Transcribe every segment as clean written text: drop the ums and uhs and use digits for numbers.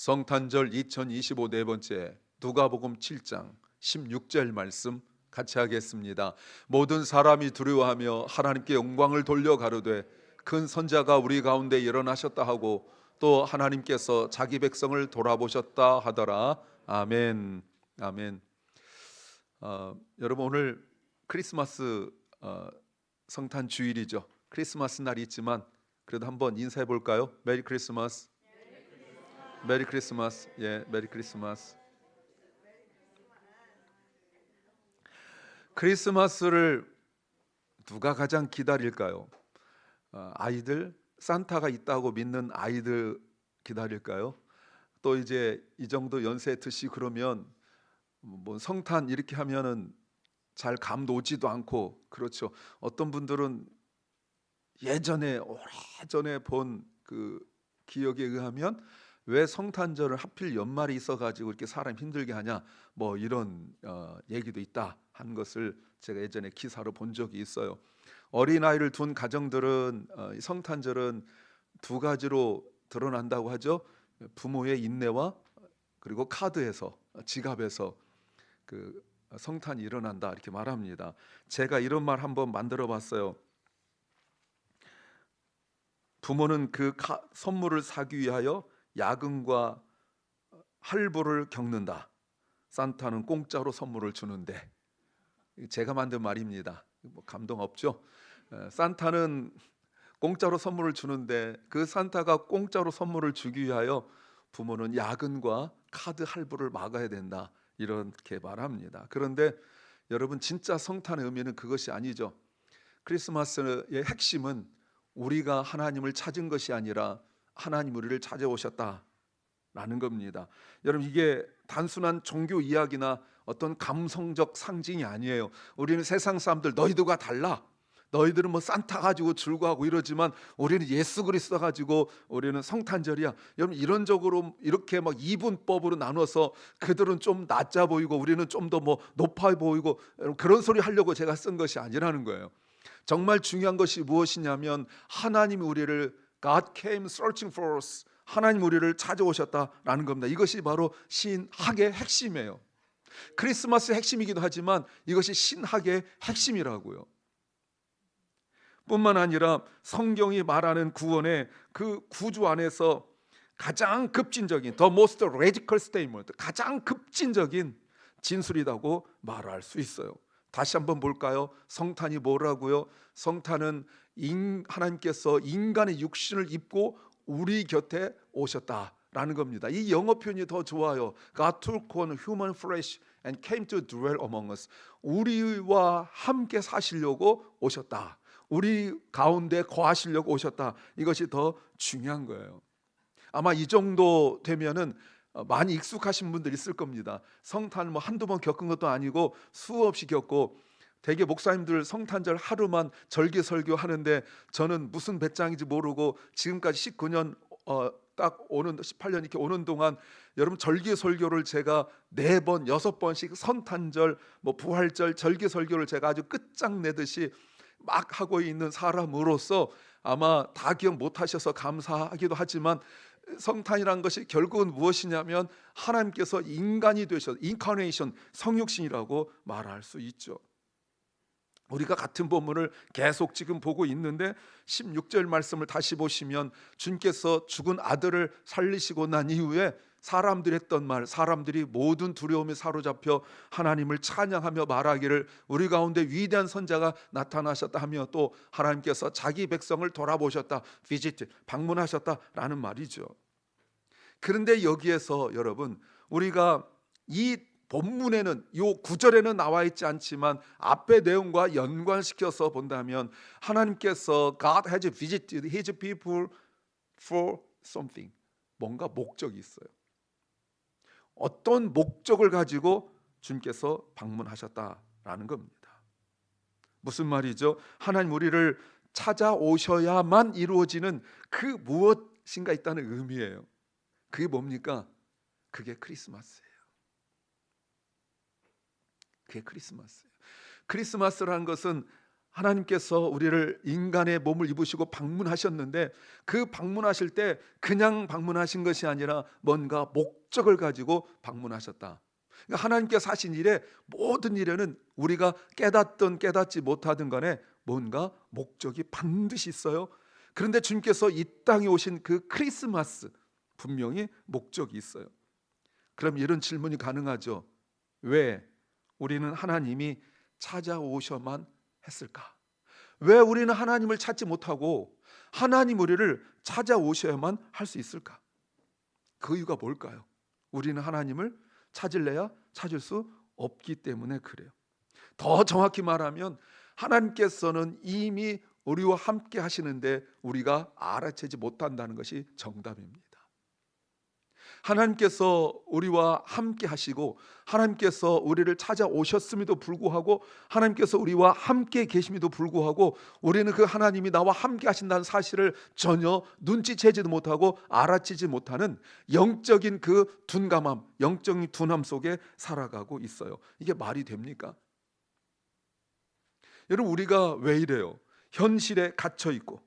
성탄절 2025 네 번째 누가복음 7장 16절 말씀 같이 하겠습니다. 모든 사람이 두려워하며 하나님께 영광을 돌려 가로되 큰 선자가 우리 가운데 일어나셨다 하고 또 하나님께서 자기 백성을 돌아보셨다 하더라. 아멘. 아멘. 여러분 오늘 크리스마스 성탄 주일이죠. 크리스마스 날이 있지만 그래도 한번 인사해 볼까요? 메리 크리스마스. 메리 크리스마스. 예, 메리 크리스마스. 크리스마스를 누가 가장 기다릴까요? 아이들, 산타가 있다고 믿는 아이들 기다릴까요? 또 이제 이 정도 연세 드시 그러면 뭐 성탄 이렇게 하면은 잘 감 놓지도 않고 그렇죠. 어떤 분들은 예전에 오래전에 본 그 기억에 의하면 왜 성탄절을 하필 연말에 있어가지고 이렇게 사람 힘들게 하냐 뭐 이런 얘기도 있다 한 것을 제가 예전에 기사로 본 적이 있어요. 어린아이를 둔 가정들은 성탄절은 두 가지로 드러난다고 하죠. 부모의 인내와 그리고 카드에서 지갑에서 그 성탄이 일어난다 이렇게 말합니다. 제가 이런 말 한번 만들어 봤어요. 부모는 그 선물을 사기 위하여 야근과 할부를 겪는다. 산타는 공짜로 선물을 주는데. 제가 만든 말입니다. 뭐 감동 없죠? 산타는 공짜로 선물을 주는데 그 산타가 공짜로 선물을 주기 위하여 부모는 야근과 카드 할부를 막아야 된다. 이렇게 말합니다. 그런데 여러분 진짜 성탄의 의미는 그것이 아니죠. 크리스마스의 핵심은 우리가 하나님을 찾은 것이 아니라 하나님 우리를 찾아오셨다라는 겁니다. 여러분 이게 단순한 종교 이야기나 어떤 감성적 상징이 아니에요. 우리는 세상 사람들 너희들과 달라. 너희들은 뭐 산타 가지고 즐거워하고 이러지만 우리는 예수 그리스도 가지고 우리는 성탄절이야. 여러분 이론적으로 이렇게 막 이분법으로 나눠서 그들은 좀 낮아 보이고 우리는 좀 더 뭐 높아 보이고 그런 소리 하려고 제가 쓴 것이 아니라는 거예요. 정말 중요한 것이 무엇이냐면 하나님이 우리를 God came searching for us. 하나님 우리를 찾아오셨다라는 겁니다. 이것이 바로 신학의 핵심이에요. 크리스마스의 핵심이기도 하지만 이것이 신학의 핵심이라고요. 뿐만 아니라 성경이 말하는 구원의 그 구주 안에서 가장 급진적인 the most radical statement, 가장 급진적인 진술이라고 말할 수 있어요. 다시 한번 볼까요? 성탄이 뭐라고요? 성탄은 하나님께서 인간의 육신을 입고 우리 곁에 오셨다라는 겁니다. 이 영어 표현이 더 좋아요. God took on human flesh and came to dwell among us. 우리와 함께 사시려고 오셨다. 우리 가운데 거하시려고 오셨다. 이것이 더 중요한 거예요. 아마 이 정도 되면은 많이 익숙하신 분들 있을 겁니다. 성탄 뭐 한두 번 겪은 것도 아니고 수없이 겪고 대개 목사님들 성탄절 하루만 절기 설교 하는데 저는 무슨 배짱인지 모르고 지금까지 19년 딱 오는 18년 이렇게 오는 동안 여러분 절기 설교를 제가 4번, 6번씩 성탄절, 뭐 부활절 절기 설교를 제가 아주 끝장내듯이 막 하고 있는 사람으로서 아마 다 기억 못 하셔서 감사하기도 하지만 성탄이라는 것이 결국은 무엇이냐면 하나님께서 인간이 되셔서 인카네이션 성육신이라고 말할 수 있죠. 우리가 같은 본문을 계속 지금 보고 있는데 16절 말씀을 다시 보시면 주님께서 죽은 아들을 살리시고 난 이후에 사람들이 했던 말, 사람들이 모든 두려움에 사로잡혀 하나님을 찬양하며 말하기를 우리 가운데 위대한 선자가 나타나셨다 하며 또 하나님께서 자기 백성을 돌아보셨다, visit, 방문하셨다라는 말이죠. 그런데 여기에서 여러분 우리가 이 본문에는 이 구절에는 나와 있지 않지만 앞의 내용과 연관시켜서 본다면 하나님께서 God has visited His people for something, 뭔가 목적이 있어요. 어떤 목적을 가지고 주님께서 방문하셨다라는 겁니다. 무슨 말이죠? 하나님 우리를 찾아오셔야만 이루어지는 그 무엇인가 있다는 의미예요. 그게 뭡니까? 그게 크리스마스예요. 그게 크리스마스예요. 크리스마스라는 것은 하나님께서 우리를 인간의 몸을 입으시고 방문하셨는데 그 방문하실 때 그냥 방문하신 것이 아니라 뭔가 목적을 가지고 방문하셨다. 그러니까 하나님께서 하신 일에 모든 일에는 우리가 깨닫든 깨닫지 못하든 간에 뭔가 목적이 반드시 있어요. 그런데 주님께서 이 땅에 오신 그 크리스마스 분명히 목적이 있어요. 그럼 이런 질문이 가능하죠. 왜 우리는 하나님이 찾아오셔만 했을까? 왜 우리는 하나님을 찾지 못하고 하나님 우리를 찾아오셔야만 할 수 있을까? 그 이유가 뭘까요? 우리는 하나님을 찾을래야 찾을 수 없기 때문에 그래요. 더 정확히 말하면 하나님께서는 이미 우리와 함께 하시는데 우리가 알아채지 못한다는 것이 정답입니다. 하나님께서 우리와 함께 하시고 하나님께서 우리를 찾아오셨음에도 불구하고 하나님께서 우리와 함께 계심에도 불구하고 우리는 그 하나님이 나와 함께 하신다는 사실을 전혀 눈치채지도 못하고 알아채지 못하는 영적인 그 둔감함, 영적인 둔함 속에 살아가고 있어요. 이게 말이 됩니까? 여러분, 우리가 왜 이래요? 현실에 갇혀 있고,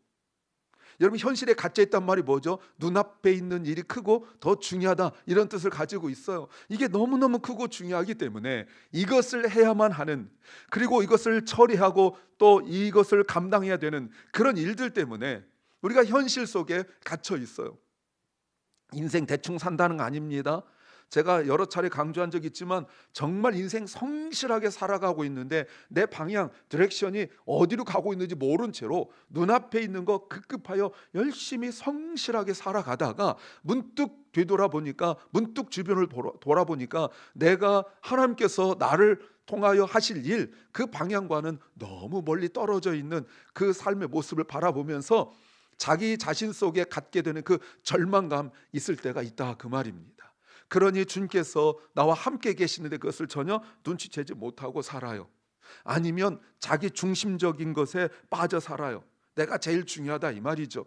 여러분 현실에 갇혀 있단 말이 뭐죠? 눈앞에 있는 일이 크고 더 중요하다, 이런 뜻을 가지고 있어요. 이게 너무너무 크고 중요하기 때문에 이것을 해야만 하는, 그리고 이것을 처리하고 또 이것을 감당해야 되는 그런 일들 때문에 우리가 현실 속에 갇혀 있어요. 인생 대충 산다는 거 아닙니다. 제가 여러 차례 강조한 적이 있지만 정말 인생 성실하게 살아가고 있는데 내 방향, 디렉션이 어디로 가고 있는지 모른 채로 눈앞에 있는 거 급급하여 열심히 성실하게 살아가다가 문득 뒤돌아보니까, 문득 주변을 돌아보니까 내가 하나님께서 나를 통하여 하실 일, 그 방향과는 너무 멀리 떨어져 있는 그 삶의 모습을 바라보면서 자기 자신 속에 갖게 되는 그 절망감 있을 때가 있다, 그 말입니다. 그러니 주님께서 나와 함께 계시는데 그것을 전혀 눈치채지 못하고 살아요. 아니면 자기 중심적인 것에 빠져 살아요. 내가 제일 중요하다, 이 말이죠.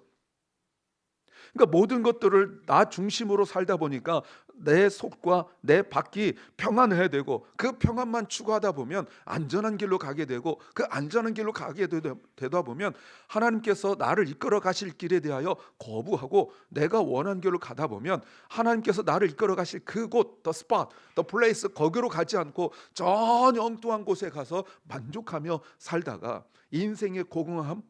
그러니까 모든 것들을 나 중심으로 살다 보니까 내 속과 내 밖이 평안해야 되고, 그 평안만 추구하다 보면 안전한 길로 가게 되고, 그 안전한 길로 가게 되다 보면 하나님께서 나를 이끌어 가실 길에 대하여 거부하고 내가 원하는 길로 가다 보면 하나님께서 나를 이끌어 가실 그곳, the spot, the place, 거기로 가지 않고 전혀 엉뚱한 곳에 가서 만족하며 살다가 인생의 고공함,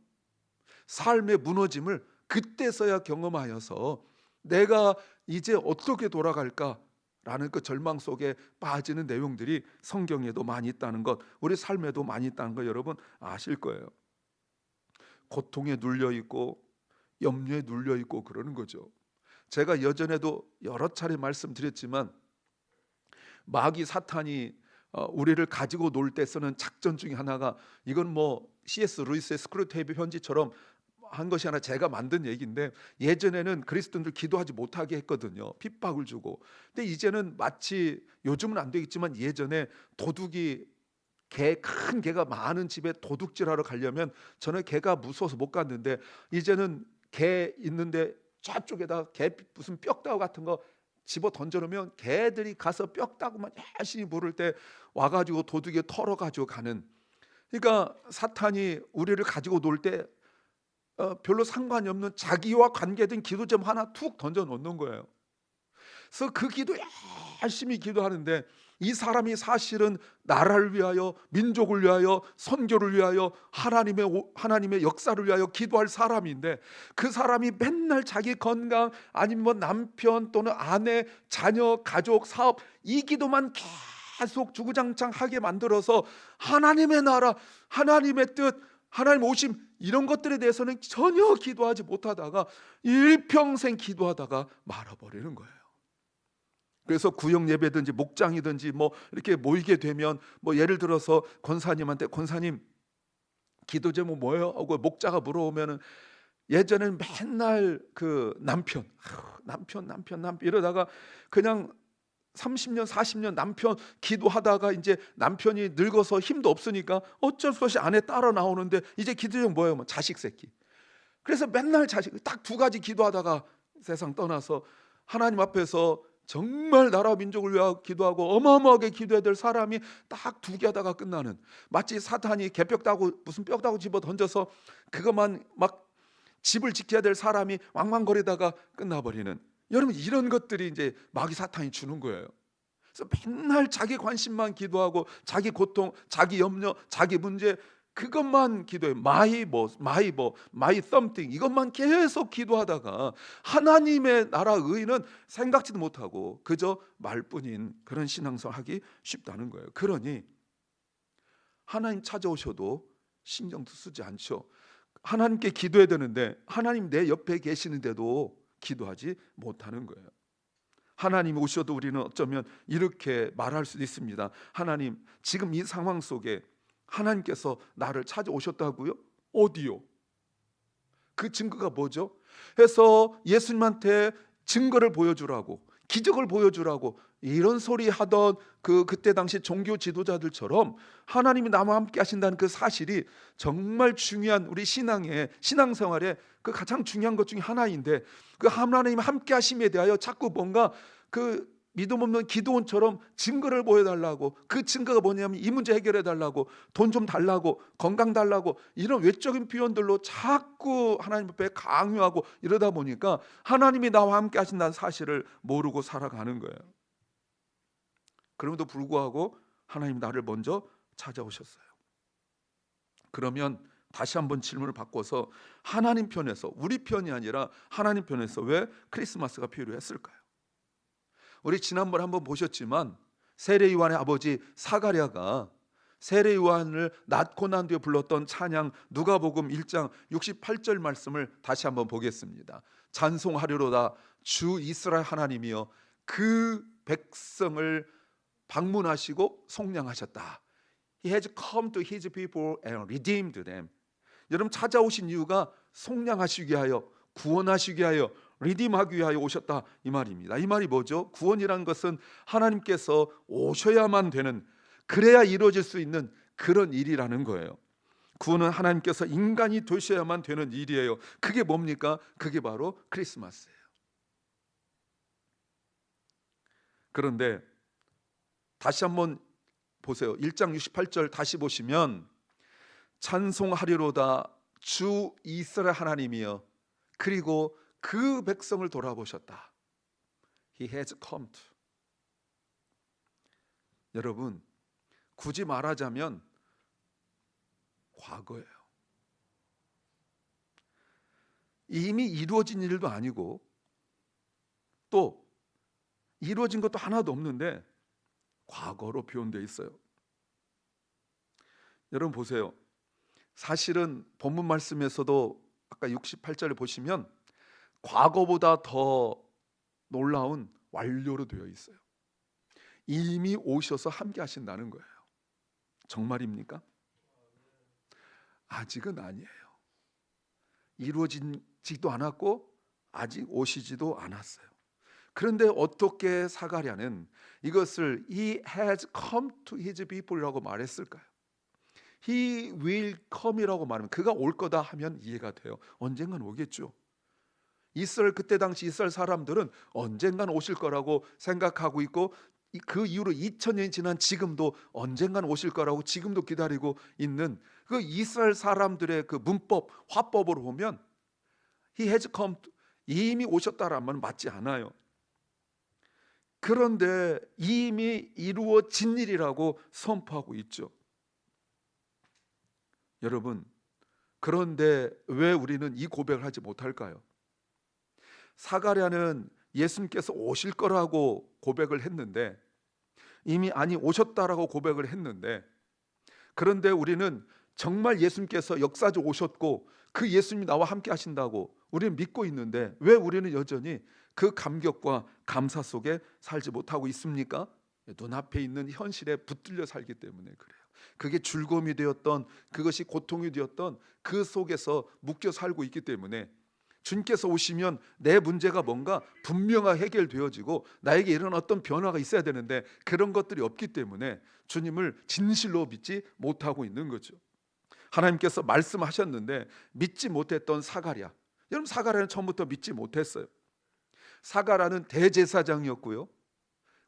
삶의 무너짐을 그때서야 경험하여서 내가 이제 어떻게 돌아갈까라는 그 절망 속에 빠지는 내용들이 성경에도 많이 있다는 것, 우리 삶에도 많이 있다는 것 여러분 아실 거예요. 고통에 눌려 있고 염려에 눌려 있고 그러는 거죠. 제가 예전에도 여러 차례 말씀드렸지만 마귀 사탄이 우리를 가지고 놀 때 쓰는 작전 중에 하나가, 이건 뭐 C.S. 루이스의 스크루테이프 편지처럼 한 것이 아니라 제가 만든 얘기인데, 예전에는 그리스도인들 기도하지 못하게 했거든요. 핍박을 주고. 근데 이제는 마치, 요즘은 안 되겠지만 예전에 도둑이 큰 개가 많은 집에 도둑질하러 가려면 저는 개가 무서워서 못 갔는데 이제는 개 있는데 저쪽에다 개 무슨 뼈다구 같은 거 집어 던져놓으면 개들이 가서 뼈다구만 열심히 물을 때 와가지고 도둑이 털어가지고 가는. 그러니까 사탄이 우리를 가지고 놀 때 별로 상관이 없는 자기와 관계된 기도점 하나 툭 던져 놓는 거예요. 그래서 그 기도 열심히 기도하는데 이 사람이 사실은 나라를 위하여, 민족을 위하여, 선교를 위하여, 하나님의 역사를 위하여 기도할 사람인데, 그 사람이 맨날 자기 건강 아니면 뭐 남편 또는 아내, 자녀, 가족, 사업, 이 기도만 계속 주구장창하게 만들어서 하나님의 나라, 하나님의 뜻, 하나님 오심, 이런 것들에 대해서는 전혀 기도하지 못하다가 일평생 기도하다가 말아버리는 거예요. 그래서 구역 예배든지 목장이든지 뭐 이렇게 모이게 되면, 뭐 예를 들어서 권사님한테 권사님 기도 제목 뭐예요? 하고 목자가 물어오면은, 예전에는 맨날 그 남편 이러다가 그냥 30년 40년 남편 기도하다가 이제 남편이 늙어서 힘도 없으니까 어쩔 수 없이 아내 따라 나오는데 이제 기도 제목 뭐예요? 뭐 자식 새끼. 그래서 맨날 자식 딱 두 가지 기도하다가 세상 떠나서 하나님 앞에서 정말 나라 민족을 위하여 기도하고 어마어마하게 기도해야 될 사람이 딱 2개 하다가 끝나는, 마치 사탄이 개벽 따고 무슨 뼈 따고 집어 던져서 그것만 막 집을 지켜야 될 사람이 왕왕거리다가 끝나버리는, 여러분 이런 것들이 이제 마귀 사탄이 주는 거예요. 그래서 맨날 자기 관심만 기도하고 자기 고통, 자기 염려, 자기 문제 그것만 기도해. 마이 something 이것만 계속 기도하다가 하나님의 나라 의는 생각지도 못하고 그저 말뿐인 그런 신앙생활 하기 쉽다는 거예요. 그러니 하나님 찾아오셔도 신경도 쓰지 않죠. 하나님께 기도해야 되는데 하나님 내 옆에 계시는데도 기도하지 못하는 거예요. 하나님 오셔도 우리는 어쩌면 이렇게 말할 수도 있습니다. 하나님, 지금 이 상황 속에 하나님께서 나를 찾아오셨다고요? 어디요? 그 증거가 뭐죠? 해서 예수님한테 증거를 보여주라고, 기적을 보여주라고 이런 소리 하던 그때 당시 종교 지도자들처럼 하나님이 나와 함께 하신다는 그 사실이 정말 중요한 우리 신앙생활에 그 가장 중요한 것 중에 하나인데, 그 하나님 함께 하심에 대하여 자꾸 뭔가 그 믿음 없는 기도원처럼 증거를 보여달라고, 그 증거가 뭐냐면 이 문제 해결해 달라고, 돈 좀 달라고, 건강 달라고, 이런 외적인 표현들로 자꾸 하나님 앞에 강요하고 이러다 보니까 하나님이 나와 함께 하신다는 사실을 모르고 살아가는 거예요. 그럼에도 불구하고 하나님 나를 먼저 찾아오셨어요. 그러면 다시 한번 질문을 바꿔서 하나님 편에서, 우리 편이 아니라 하나님 편에서 왜 크리스마스가 필요했을까요? 우리 지난번에 한번 보셨지만 세례 요한의 아버지 사가랴가 세례 요한을 낳고 난 뒤에 불렀던 찬양, 누가복음 1장 68절 말씀을 다시 한번 보겠습니다. 찬송하리로다 주 이스라엘 하나님이여 그 백성을 방문하시고 속량하셨다. He has come to his people and redeemed them. 여러분 찾아오신 이유가 속량하시기 위하여, 구원하시기 위하여, 리딤하기 위하여 오셨다 이 말입니다. 이 말이 뭐죠? 구원이란 것은 하나님께서 오셔야만 되는, 그래야 이루어질 수 있는 그런 일이라는 거예요. 구원은 하나님께서 인간이 되셔야만 되는 일이에요. 그게 뭡니까? 그게 바로 크리스마스예요. 그런데 다시 한번 보세요. 1장 68절 다시 보시면 찬송하리로다 주 이스라엘 하나님이여 그리고 그 백성을 돌아보셨다. He has come to. 여러분 굳이 말하자면 과거예요. 이미 이루어진 일도 아니고 또 이루어진 것도 하나도 없는데 과거로 표현되어 있어요. 여러분 보세요. 사실은 본문 말씀에서도 아까 68절을 보시면 과거보다 더 놀라운 완료로 되어 있어요. 이미 오셔서 함께 하신다는 거예요. 정말입니까? 아직은 아니에요. 이루어지지도 않았고 아직 오시지도 않았어요. 그런데 어떻게 사가랴는 이것을 He has come to his people이라고 말했을까요? He will come이라고 말하면 그가 올 거다 하면 이해가 돼요. 언젠간 오겠죠. 이스라엘 그때 당시 이스라엘 사람들은 언젠간 오실 거라고 생각하고 있고 그 이후로 2000년이 지난 지금도 언젠간 오실 거라고 지금도 기다리고 있는 그 이스라엘 사람들의 그 문법, 화법으로 보면 He has come 이미 오셨다라면 맞지 않아요. 그런데 이미 이루어진 일이라고 선포하고 있죠. 여러분, 그런데 왜 우리는 이 고백을 하지 못할까요? 사가랴는 예수님께서 오실 거라고 고백을 했는데 이미 아니 오셨다라고 고백을 했는데, 그런데 우리는 정말 예수님께서 역사적으로 오셨고 그 예수님이 나와 함께 하신다고 우리는 믿고 있는데 왜 우리는 여전히 그 감격과 감사 속에 살지 못하고 있습니까? 눈앞에 있는 현실에 붙들려 살기 때문에 그래요. 그게 즐거움이 되었던, 그것이 고통이 되었던 그 속에서 묶여 살고 있기 때문에 주님께서 오시면 내 문제가 뭔가 분명하게 해결되어지고 나에게 이런 어떤 변화가 있어야 되는데 그런 것들이 없기 때문에 주님을 진실로 믿지 못하고 있는 거죠. 하나님께서 말씀하셨는데 믿지 못했던 사가랴, 여러분 사가랴는 처음부터 믿지 못했어요. 사가랴는 대제사장이었고요,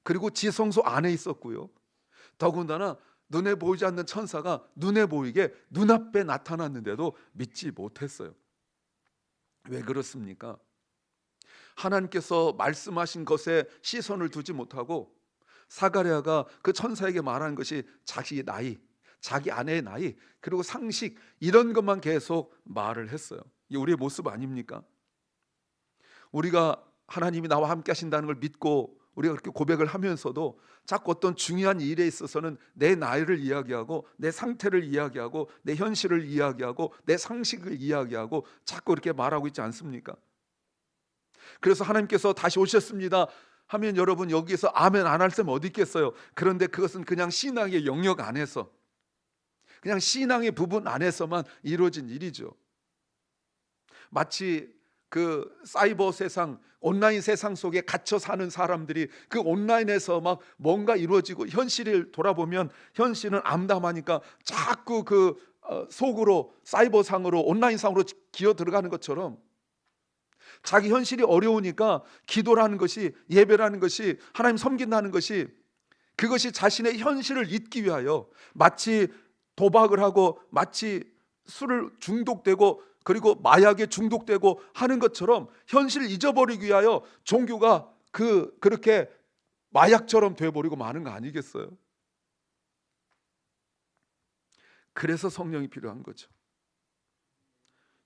그리고 지성소 안에 있었고요. 더군다나 눈에 보이지 않는 천사가 눈에 보이게 눈앞에 나타났는데도 믿지 못했어요. 왜 그렇습니까? 하나님께서 말씀하신 것에 시선을 두지 못하고 사가랴가 그 천사에게 말한 것이 자기 나이, 자기 아내의 나이, 그리고 상식, 이런 것만 계속 말을 했어요. 이게 우리의 모습 아닙니까? 우리가 하나님이 나와 함께 하신다는 걸 믿고 우리가 그렇게 고백을 하면서도 자꾸 어떤 중요한 일에 있어서는 내 나이를 이야기하고 내 상태를 이야기하고 내 현실을 이야기하고 내 상식을 이야기하고 자꾸 그렇게 말하고 있지 않습니까? 그래서 하나님께서 다시 오셨습니다 하면 여러분 여기에서 아멘 안 할 사람 어디 있겠어요? 그런데 그것은 그냥 신앙의 영역 안에서, 그냥 신앙의 부분 안에서만 이루어진 일이죠. 마치 그 사이버 세상, 온라인 세상 속에 갇혀 사는 사람들이 그 온라인에서 막 뭔가 이루어지고 현실을 돌아보면 현실은 암담하니까 자꾸 그 속으로 사이버상으로 온라인상으로 기어 들어가는 것처럼 자기 현실이 어려우니까 기도라는 것이, 예배라는 것이, 하나님 섬긴다는 것이, 그것이 자신의 현실을 잊기 위하여 마치 도박을 하고 마치 술을 중독되고 그리고 마약에 중독되고 하는 것처럼 현실을 잊어버리기 위하여 종교가 그렇게 마약처럼 되어버리고 마는 거 아니겠어요? 그래서 성령이 필요한 거죠.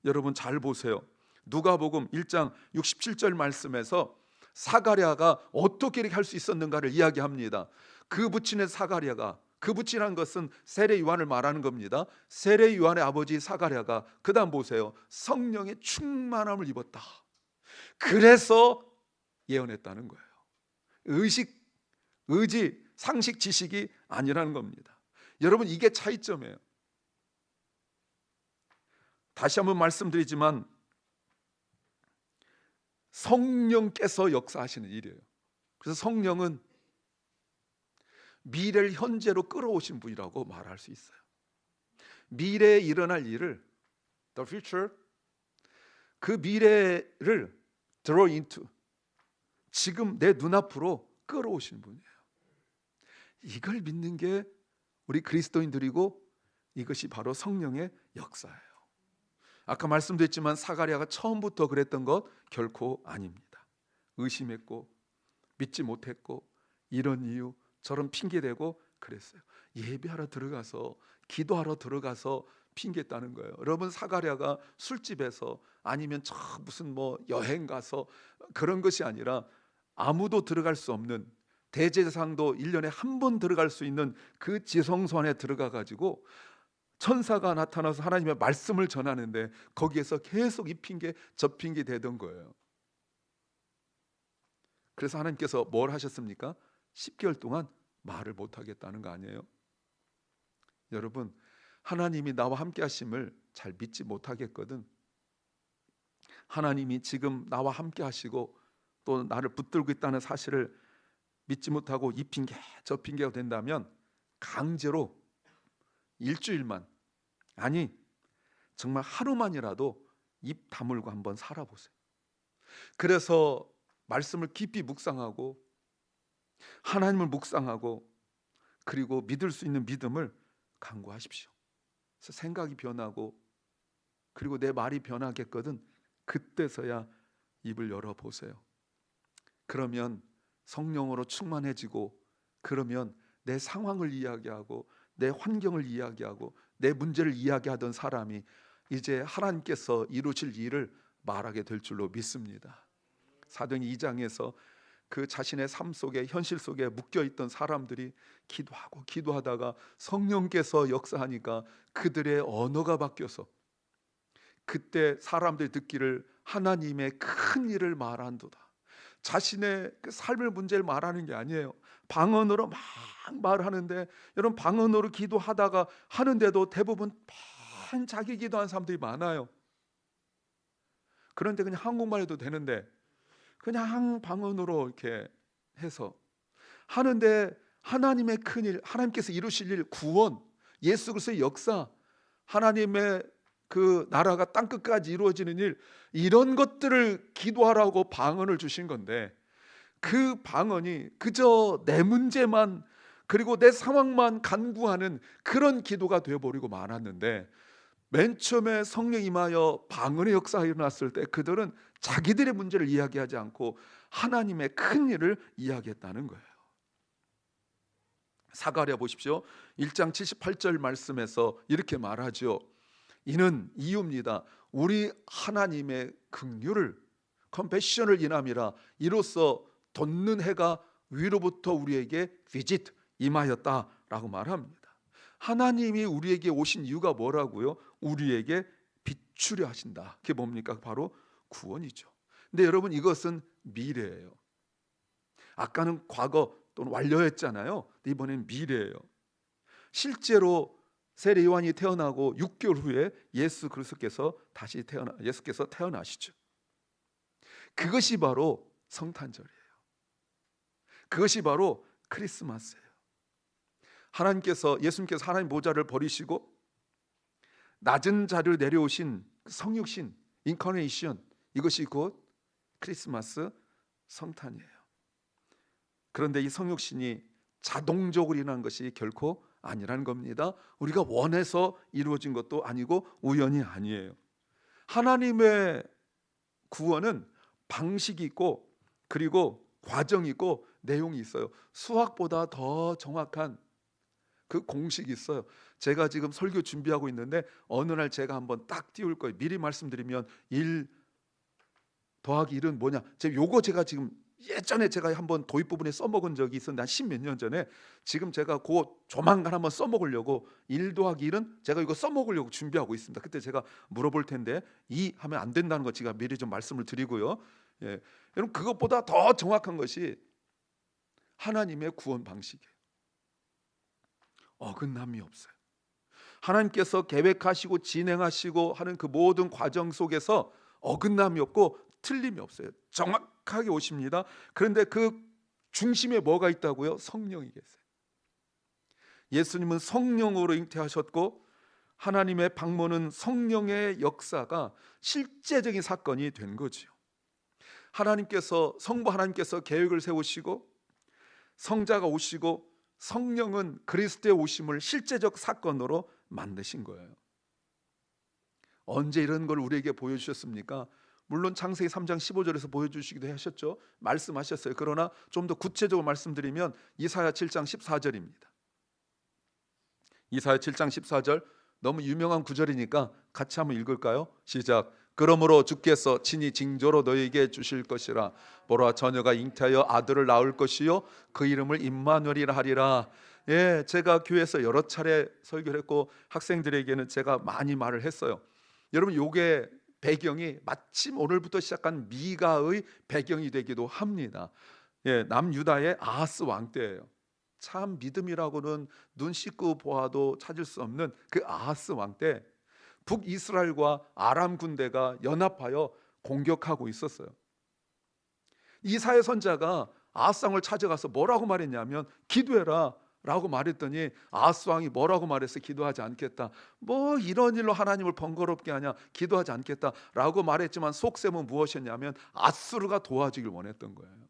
여러분 잘 보세요. 누가복음 1장 67절 말씀에서 사가랴가 어떻게 이렇게 할 수 있었는가를 이야기합니다. 그 부친의 사가랴가, 그 부친한 것은 세례 요한을 말하는 겁니다. 세례 요한의 아버지 사가랴가 그 다음 보세요. 성령의 충만함을 입었다. 그래서 예언했다는 거예요. 의지, 상식, 지식이 아니라는 겁니다. 여러분 이게 차이점이에요. 다시 한번 말씀드리지만 성령께서 역사하시는 일이에요. 그래서 성령은 미래를 현재로 끌어오신 분이라고 말할 수 있어요. 미래에 일어날 일을 the future, 그 미래를 draw into, 지금 내 눈앞으로 끌어오신 분이에요. 이걸 믿는 게 우리 그리스도인들이고 이것이 바로 성령의 역사예요. 아까 말씀드렸지만 사가랴가 처음부터 그랬던 것 결코 아닙니다. 의심했고 믿지 못했고 이런 이유 저런 핑계대고 그랬어요. 예배하러 들어가서 기도하러 들어가서 핑계했다는 거예요. 여러분 사가랴가 술집에서 아니면 저 무슨 뭐 여행 가서 그런 것이 아니라 아무도 들어갈 수 없는, 대제사장도 1년에 한 번 들어갈 수 있는 그 지성소 안에 들어가 가지고 천사가 나타나서 하나님의 말씀을 전하는데 거기에서 계속 이 핑계 저 핑계 대던 거예요. 그래서 하나님께서 뭘 하셨습니까? 10개월 동안 말을 못하겠다는 거 아니에요? 여러분 하나님이 나와 함께 하심을 잘 믿지 못하겠거든. 하나님이 지금 나와 함께 하시고 또 나를 붙들고 있다는 사실을 믿지 못하고 이 핑계 저 핑계가 된다면 강제로 일주일만, 아니 정말 하루만이라도 입 다물고 한번 살아보세요. 그래서 말씀을 깊이 묵상하고 하나님을 묵상하고 그리고 믿을 수 있는 믿음을 강구하십시오. 그래서 생각이 변하고 그리고 내 말이 변하겠거든 그때서야 입을 열어보세요. 그러면 성령으로 충만해지고 그러면 내 상황을 이야기하고 내 환경을 이야기하고 내 문제를 이야기하던 사람이 이제 하나님께서 이루실 일을 말하게 될 줄로 믿습니다. 사도행 2장에서 그 자신의 삶 속에 현실 속에 묶여있던 사람들이 기도하고 기도하다가 성령께서 역사하니까 그들의 언어가 바뀌어서 그때 사람들이 듣기를 하나님의 큰 일을 말한도다. 자신의 그 삶의 문제를 말하는 게 아니에요. 방언으로 막 말하는데 여러분 방언으로 기도하다가 하는데도 대부분 반 자기 기도하는 사람들이 많아요. 그런데 그냥 한국말 해도 되는데 그냥 방언으로 이렇게 해서 하는데 하나님의 큰일, 하나님께서 이루실 일, 구원, 예수 그리스도의 역사, 하나님의 그 나라가 땅끝까지 이루어지는 일, 이런 것들을 기도하라고 방언을 주신 건데 그 방언이 그저 내 문제만 그리고 내 상황만 간구하는 그런 기도가 되어버리고 말았는데, 맨 처음에 성령 임하여 방언의 역사가 일어났을 때 그들은 자기들의 문제를 이야기하지 않고 하나님의 큰 일을 이야기했다는 거예요. 사가랴 보십시오. 1장 78절 말씀에서 이렇게 말하죠. 이는 이유입니다. 우리 하나님의 긍휼을 컴패션을 인함이라. 이로써 돋는 해가 위로부터 우리에게 비짓 임하였다라고 말합니다. 하나님이 우리에게 오신 이유가 뭐라고요? 우리에게 비추려 하신다. 그게 뭡니까? 바로 구원이죠. 근데 여러분, 이것은 미래예요. 아까는 과거 또는 완료했잖아요. 이번엔 미래예요. 실제로 세례 요한이 태어나고 6개월 후에 예수께서 태어나시죠. 그것이 바로 성탄절이에요. 그것이 바로 크리스마스예요. 예수님께서 하나님 보좌를 버리시고 낮은 자리를 내려오신 성육신, 인카네이션, 이것이 곧 크리스마스 성탄이에요. 그런데 이 성육신이 자동적으로 일어난 것이 결코 아니라는 겁니다. 우리가 원해서 이루어진 것도 아니고 우연이 아니에요. 하나님의 구원은 방식이 있고 그리고 과정이 있고 내용이 있어요. 수학보다 더 정확한 그 공식이 있어요. 제가 지금 설교 준비하고 있는데 어느 날 제가 한번 딱 띄울 거예요. 미리 말씀드리면 1 더하기 1은 뭐냐. 제가 지금 예전에 제가 한번 도입 부분에 써먹은 적이 있었는데 한 10몇 년 전에, 지금 제가 조만간 한번 써먹으려고 1 더하기 1은 제가 이거 써먹으려고 준비하고 있습니다. 그때 제가 물어볼 텐데 2 하면 안 된다는 거 제가 미리 좀 말씀을 드리고요. 예. 여러분, 그것보다 더 정확한 것이 하나님의 구원 방식이에요. 어긋남이 없어요. 하나님께서 계획하시고 진행하시고 하는 그 모든 과정 속에서 어긋남이 없고 틀림이 없어요. 정확하게 오십니다. 그런데 그 중심에 뭐가 있다고요? 성령이 계세요. 예수님은 성령으로 잉태하셨고 하나님의 방문은 성령의 역사가 실제적인 사건이 된 거죠. 성부 하나님께서 계획을 세우시고 성자가 오시고 성령은 그리스도의 오심을 실제적 사건으로 만드신 거예요. 언제 이런 걸 우리에게 보여주셨습니까? 물론 창세기 3장 15절에서 보여주시기도 하셨죠. 말씀하셨어요. 그러나 좀 더 구체적으로 말씀드리면 이사야 7장 14절입니다. 이사야 7장 14절, 너무 유명한 구절이니까 같이 한번 읽을까요? 시작. 그러므로 주께서 친히 징조로 너희에게 주실 것이라. 보라, 처녀가 잉태하여 아들을 낳을 것이요 그 이름을 임마누엘이라 하리라. 예, 제가 교회에서 여러 차례 설교를 했고 학생들에게는 제가 많이 말을 했어요. 여러분, 요게 배경이 마침 오늘부터 시작한 미가의 배경이 되기도 합니다. 예, 남유다의 아하스 왕 때예요. 참 믿음이라고는 눈 씻고 보아도 찾을 수 없는 그 아하스 왕 때 북이스라엘과 아람 군대가 연합하여 공격하고 있었어요. 이사야 선자가 아하스 왕을 찾아가서 뭐라고 말했냐면 기도해라 라고 말했더니 아하스 왕이 뭐라고 말했어요? 기도하지 않겠다. 뭐 이런 일로 하나님을 번거롭게 하냐, 기도하지 않겠다 라고 말했지만 속셈은 무엇이었냐면 아수르가 도와주길 원했던 거예요.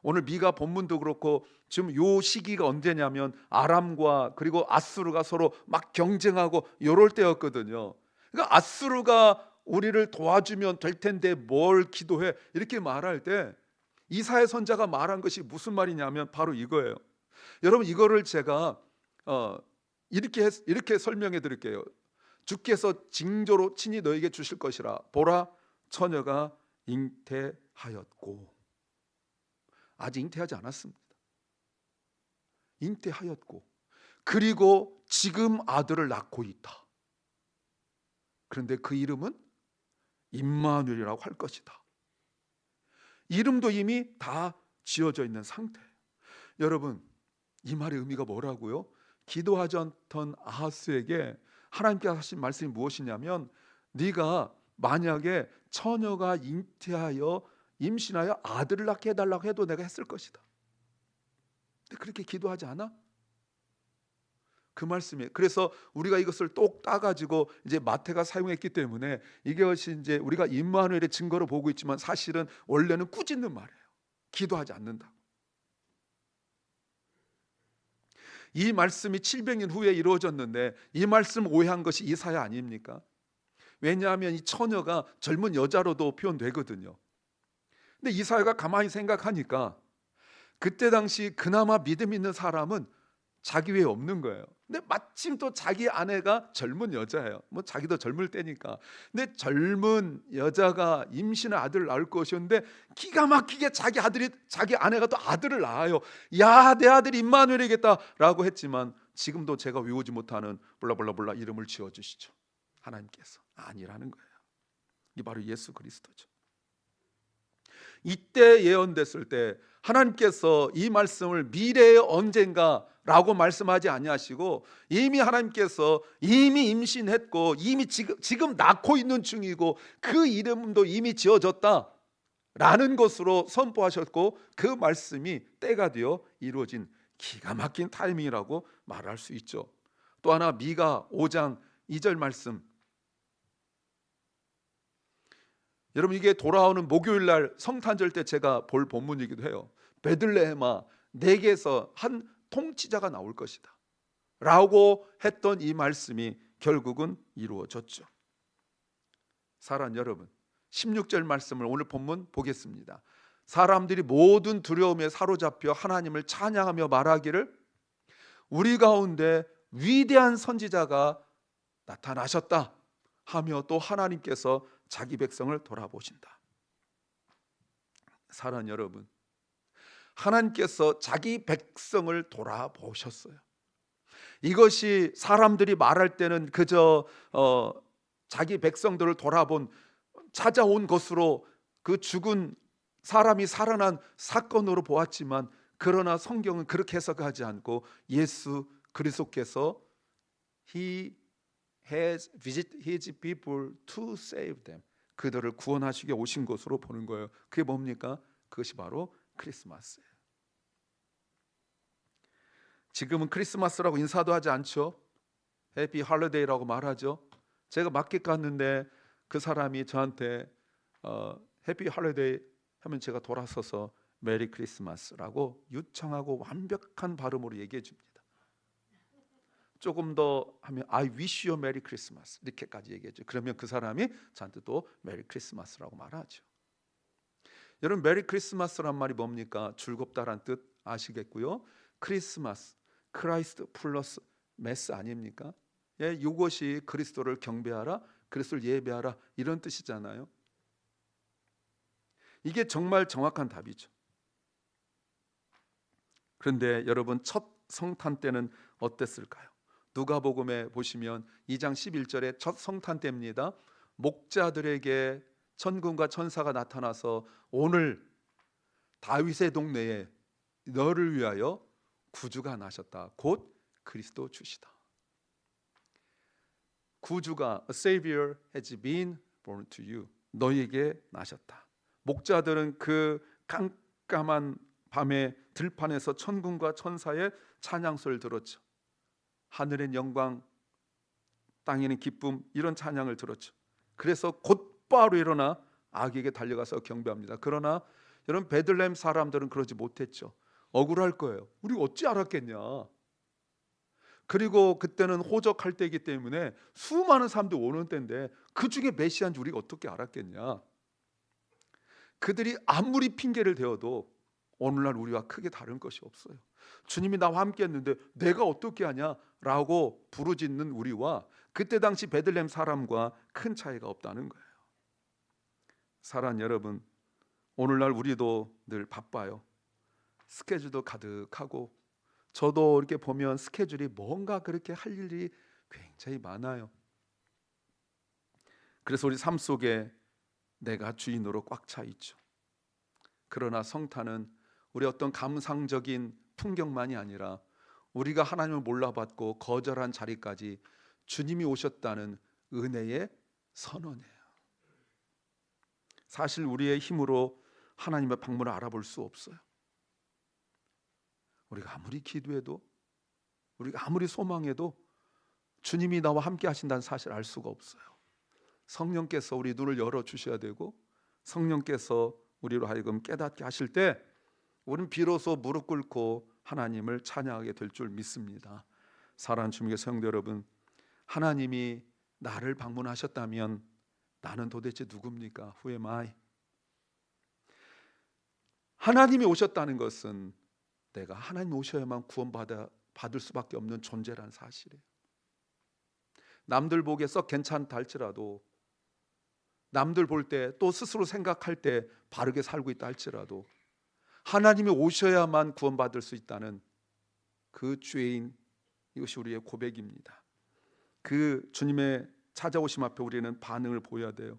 오늘 미가 본문도 그렇고 지금 요 시기가 언제냐면 아람과 그리고 아수르가 서로 막 경쟁하고 요럴 때였거든요. 그러니까 아수르가 우리를 도와주면 될 텐데 뭘 기도해, 이렇게 말할 때 이사야 선자가 말한 것이 무슨 말이냐면 바로 이거예요. 여러분, 이거를 제가 이렇게 설명해 드릴게요. 주께서 징조로 친히 너에게 주실 것이라. 보라, 처녀가 잉태하였고. 아직 잉태하지 않았습니다. 잉태하였고 그리고 지금 아들을 낳고 있다. 그런데 그 이름은 임마누엘이라고 할 것이다. 이름도 이미 다 지어져 있는 상태예요. 여러분, 이 말의 의미가 뭐라고요? 기도하지 않던 아하스에게 하나님께서 하신 말씀이 무엇이냐면, 네가 만약에 처녀가 잉태하여 임신하여 아들을 낳게 해달라고 해도 내가 했을 것이다. 근데 그렇게 기도하지 않아? 그 말씀이에요. 그래서 우리가 이것을 똑 따가지고 이제 마태가 사용했기 때문에 이것이 이제 우리가 임마누엘의 증거로 보고 있지만 사실은 원래는 꾸짖는 말이에요. 기도하지 않는다. 이 말씀이 700년 후에 이루어졌는데 이 말씀 오해한 것이 이사야 아닙니까? 왜냐하면 이 처녀가 젊은 여자로도 표현되거든요. 근데 이사야가 가만히 생각하니까 그때 당시 그나마 믿음 있는 사람은 자기 외에 없는 거예요. 근데 마침 또 자기 아내가 젊은 여자예요. 뭐 자기도 젊을 때니까. 근데 젊은 여자가 임신한 아들을 낳을 것이었는데 기가 막히게 자기 아내가 또 아들을 낳아요. 야, 내 아들 임마누엘이겠다라고 했지만 지금도 제가 외우지 못하는 블라블라블라 이름을 지어 주시죠. 하나님께서 아니라는 거예요. 이 바로 예수 그리스도죠. 이때 예언됐을 때 하나님께서 이 말씀을 미래의 언젠가라고 말씀하지 아니하시고 이미 하나님께서 이미 임신했고 이미 지금 낳고 있는 중이고 그 이름도 이미 지어졌다라는 것으로 선포하셨고 그 말씀이 때가 되어 이루어진 기가 막힌 타이밍이라고 말할 수 있죠. 또 하나 미가 5장 2절 말씀, 여러분 이게 돌아오는 목요일 날 성탄절 때 제가 볼 본문이기도 해요. 베들레헴아 내게서 한 통치자가 나올 것이다 라고 했던 이 말씀이 결국은 이루어졌죠. 사랑하는 여러분, 16절 말씀을 오늘 본문 보겠습니다. 사람들이 모든 두려움에 사로잡혀 하나님을 찬양하며 말하기를 우리 가운데 위대한 선지자가 나타나셨다 하며 또 하나님께서 자기 백성을 돌아보신다. 사랑하는 여러분, 하나님께서 자기 백성을 돌아보셨어요. 이것이 사람들이 말할 때는 그저 자기 백성들을 찾아온 것으로 그 죽은 사람이 살아난 사건으로 보았지만 그러나 성경은 그렇게 해석하지 않고 예수 그리스도께서 He has visited his people to save them. 그들을 구원하시게 오신 것으로 보는 거예요. 그게 뭡니까? 그것이 바로 크리스마스예요. 지금은 크리스마스라고 인사도 하지 않죠. 해피 할리데이라고 말하죠. 제가 마켓 갔는데 그 사람이 저한테 해피 할리데이 하면 제가 돌아서서 메리 크리스마스라고 유창하고 완벽한 발음으로 얘기해 줍니다. 조금 더 하면 I wish you a Merry Christmas 이렇게까지 얘기했죠. 그러면 그 사람이 저한테 또 메리 크리스마스라고 말하죠. 여러분 메리 크리스마스란 말이 뭡니까? 즐겁다란 뜻 아시겠고요. 크리스마스, 크라이스트 플러스 메스 아닙니까? 예, 이것이 그리스도를 경배하라, 그리스도를 예배하라 이런 뜻이잖아요. 이게 정말 정확한 답이죠. 그런데 여러분 첫 성탄 때는 어땠을까요? 누가복음에 보시면 2장 11절에 첫 성탄 때입니다. 목자들에게 천군과 천사가 나타나서 오늘 다윗의 동네에 너를 위하여 구주가 나셨다. 곧 그리스도 주시다. 구주가 A Savior has been born to you. 너에게 나셨다. 목자들은 그 깜깜한 밤에 들판에서 천군과 천사의 찬양소리를 들었죠. 하늘엔 영광, 땅에는 기쁨 이런 찬양을 들었죠. 그래서 곧바로 일어나 아기에게 달려가서 경배합니다. 그러나 여러분 베들레헴 사람들은 그러지 못했죠. 억울할 거예요. 우리가 어찌 알았겠냐. 그리고 그때는 호적할 때이기 때문에 수많은 사람들이 오는 때인데 그 중에 메시아인지 우리가 어떻게 알았겠냐. 그들이 아무리 핑계를 대어도 오늘날 우리와 크게 다른 것이 없어요. 주님이 나와 함께 했는데 내가 어떻게 하냐라고 부르짖는 우리와 그때 당시 베들레헴 사람과 큰 차이가 없다는 거예요. 사랑하는 여러분, 오늘날 우리도 늘 바빠요. 스케줄도 가득하고 저도 이렇게 보면 스케줄이 뭔가 그렇게 할 일이 굉장히 많아요. 그래서 우리 삶 속에 내가 주인으로 꽉 차 있죠. 그러나 성탄은 우리 어떤 감상적인 풍경만이 아니라 우리가 하나님을 몰라봤고 거절한 자리까지 주님이 오셨다는 은혜의 선언이에요. 사실 우리의 힘으로 하나님의 방문을 알아볼 수 없어요. 우리가 아무리 기도해도 우리가 아무리 소망해도 주님이 나와 함께 하신다는 사실을 알 수가 없어요. 성령께서 우리 눈을 열어주셔야 되고 성령께서 우리로 하여금 깨닫게 하실 때 우리는 비로소 무릎 꿇고 하나님을 찬양하게 될 줄 믿습니다. 사랑하는 주님의 성도 여러분, 하나님이 나를 방문하셨다면 나는 도대체 누굽니까? Who am I? 하나님이 오셨다는 것은 내가 하나님 오셔야만 구원받을 수밖에 없는 존재라는 사실이에요. 남들 보기에 썩 괜찮다 할지라도, 남들 볼 때 또 스스로 생각할 때 바르게 살고 있다 할지라도 하나님이 오셔야만 구원받을 수 있다는 그 죄인, 이것이 우리의 고백입니다. 그 주님의 찾아오심 앞에 우리는 반응을 보여야 돼요.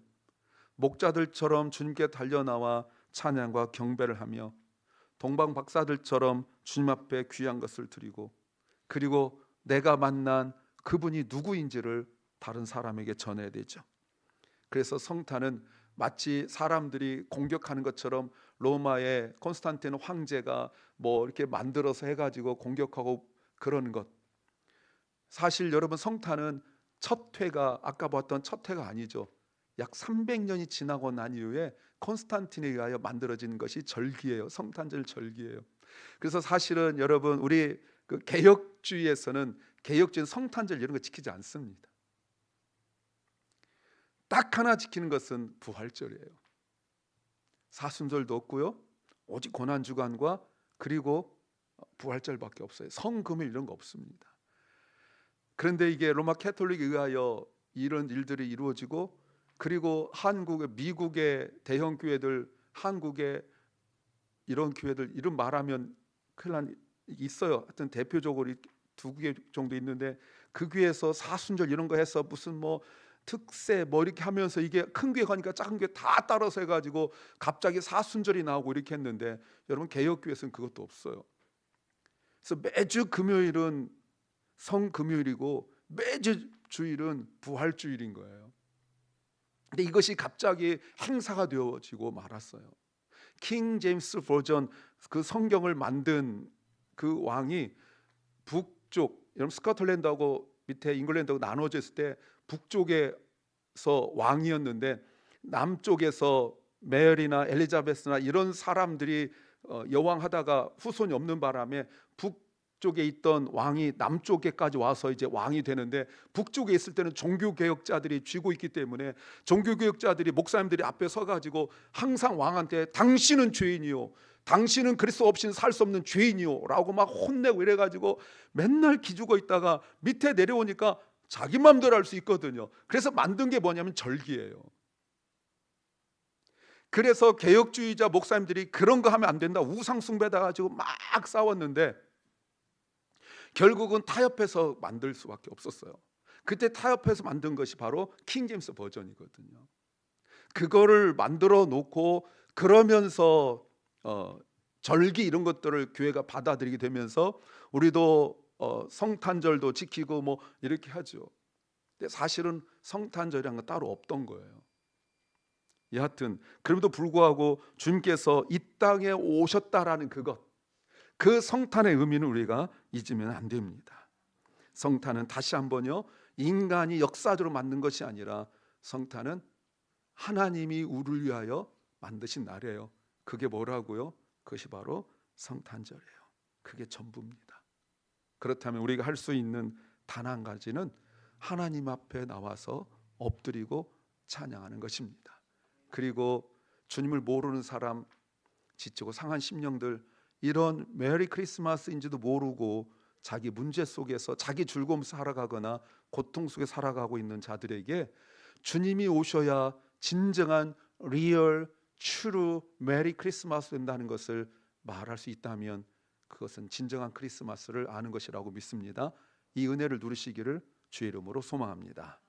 목자들처럼 주님께 달려나와 찬양과 경배를 하며 동방 박사들처럼 주님 앞에 귀한 것을 드리고, 그리고 내가 만난 그분이 누구인지를 다른 사람에게 전해야 되죠. 그래서 성탄은 마치 사람들이 공격하는 것처럼 로마의 콘스탄틴 황제가 뭐 이렇게 만들어서 해가지고 공격하고 그러는 것, 사실 여러분 성탄은 첫 회가, 아까 봤던 첫 회가 아니죠. 약 300년이 지나고 난 이후에 콘스탄틴에 의하여 만들어진 것이 절기예요. 성탄절 절기예요. 그래서 사실은 여러분 우리 그 개혁주의에서는 성탄절 이런 거 지키지 않습니다. 딱 하나 지키는 것은 부활절이에요. 사순절도 없고요, 오직 고난주간과 그리고 부활절밖에 없어요. 성금일 이런 거 없습니다. 그런데 이게 로마 캐톨릭에 의하여 이런 일들이 이루어지고, 그리고 미국의 대형 교회들, 한국의 이런 교회들 이름 말하면 큰일 난 있어요. 하여튼 대표적으로 2개 정도 있는데 그 교회에서 사순절 이런 거 해서 무슨 뭐 특세 뭐 이렇게 하면서 이게 큰 교회 가니까 작은 교회 다 따라서 해가지고 갑자기 사순절이 나오고 이렇게 했는데, 여러분 개혁교회에서는 그것도 없어요. 그래서 매주 금요일은 성금요일이고 매주 주일은 부활주일인 거예요. 근데 이것이 갑자기 행사가 되어지고 말았어요. 킹 제임스 버전, 그 성경을 만든 그 왕이 북쪽, 여러분 스코틀랜드하고 밑에 잉글랜드하고 나눠져 있을 때 북쪽에서 왕이었는데 남쪽에서 메리나 엘리자베스나 이런 사람들이 여왕하다가 후손이 없는 바람에 북쪽에 있던 왕이 남쪽에까지 와서 이제 왕이 되는데, 북쪽에 있을 때는 종교개혁자들이 쥐고 있기 때문에 종교개혁자들이, 목사님들이 앞에 서가지고 항상 왕한테 당신은 죄인이요, 당신은 그리스도 없이는 살 수 없는 죄인이요 라고 막 혼내고 이래가지고 맨날 기죽어 있다가 밑에 내려오니까 자기 마음대로 할 수 있거든요. 그래서 만든 게 뭐냐면 절기예요. 그래서 개혁주의자 목사님들이 그런 거 하면 안 된다, 우상 숭배다 가지고 막 싸웠는데 결국은 타협해서 만들 수밖에 없었어요. 그때 타협해서 만든 것이 바로 킹 제임스 버전이거든요. 그거를 만들어 놓고 그러면서 절기 이런 것들을 교회가 받아들이게 되면서 우리도 성탄절도 지키고 뭐 이렇게 하죠. 근데 사실은 성탄절이란 건 따로 없던 거예요. 여하튼 그럼에도 불구하고 주님께서 이 땅에 오셨다라는 그것, 그 성탄의 의미는 우리가 잊으면 안 됩니다. 성탄은 다시 한번요, 인간이 역사적으로 만든 것이 아니라 성탄은 하나님이 우리를 위하여 만드신 날이에요. 그게 뭐라고요? 그것이 바로 성탄절이에요. 그게 전부입니다. 그렇다면 우리가 할 수 있는 단 한 가지는 하나님 앞에 나와서 엎드리고 찬양하는 것입니다. 그리고 주님을 모르는 사람, 지치고 상한 심령들, 이런 메리 크리스마스인지도 모르고 자기 문제 속에서 자기 즐거움 살아가거나 고통 속에 살아가고 있는 자들에게 주님이 오셔야 진정한 리얼 트루 메리 크리스마스 된다는 것을 말할 수 있다면 그것은 진정한 크리스마스를 아는 것이라고 믿습니다. 이 은혜를 누리시기를 주의 이름으로 소망합니다.